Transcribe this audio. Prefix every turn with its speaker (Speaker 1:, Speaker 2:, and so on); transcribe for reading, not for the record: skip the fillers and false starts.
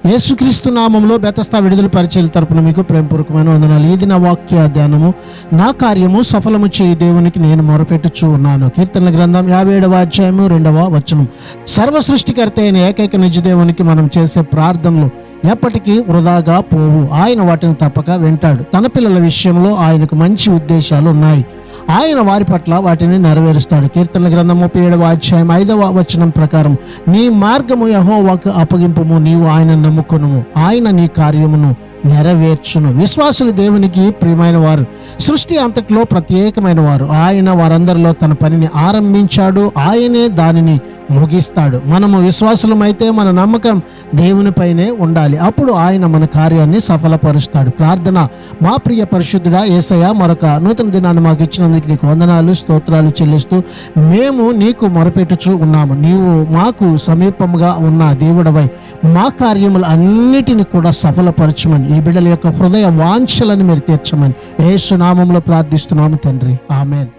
Speaker 1: యేసుక్రీస్తు నామములో బెతస్తా విడుదల పరిచయాల తరపున మీకు ప్రేమపూర్వకమైన వందనాలు. ఇది నా వాక్య ధ్యానము. నా కార్యము సఫలము చేయి దేవునికి నేను మొరపెట్టుచూ ఉన్నాను. కీర్తనల గ్రంథం 57వ అధ్యాయము 2వ వచనం. సర్వ సృష్టికర్త అయిన ఏకైక నిజ దేవునికి మనం చేసే ప్రార్థనలు ఎప్పటికీ వృధాగా పోవు. ఆయన వాటిని తప్పక వింటాడు. తన పిల్లల విషయంలో ఆయనకు మంచి ఉద్దేశాలు ఉన్నాయి. ఆయన వారి పట్ల వాటిని నెరవేరుస్తాడు. కీర్తనల గ్రంథం 37వ అధ్యాయం 5వ వచనం ప్రకారం, నీ మార్గము యెహోవాకు అప్పగింపుము, నీవు ఆయన నమ్ముకొనుము, ఆయన నీ కార్యమును నెరవేర్చును. విశ్వాసులు దేవునికి ప్రియమైన వారు, సృష్టి అంతట్లో ప్రత్యేకమైన వారు. ఆయన వారందరిలో తన పనిని ఆరంభించాడు, ఆయనే దానిని ముగిస్తాడు. మనము విశ్వాసులమైతే మన నమ్మకం దేవునిపైనే ఉండాలి. అప్పుడు ఆయన మన కార్యాన్ని సఫలపరుస్తాడు. ప్రార్థన. మా ప్రియ పరిశుద్ధుడా యేసయ్య, మరొక నూతన దినాన్ని మాకు ఇచ్చినందుకు నీకు వందనాలు, స్తోత్రాలు చెల్లిస్తూ మేము నీకు మొరపెట్టుచూ ఉన్నాము. నీవు మాకు సమీపంగా ఉన్న దేవుడవై మా కార్యములు అన్నిటిని కూడా సఫలపరచమని, ఈ బిడ్డల యొక్క హృదయ వాంఛలను మీరు తీర్చమని యేసు నామములో ప్రార్థిస్తున్నాము తండ్రి. ఆమేన్.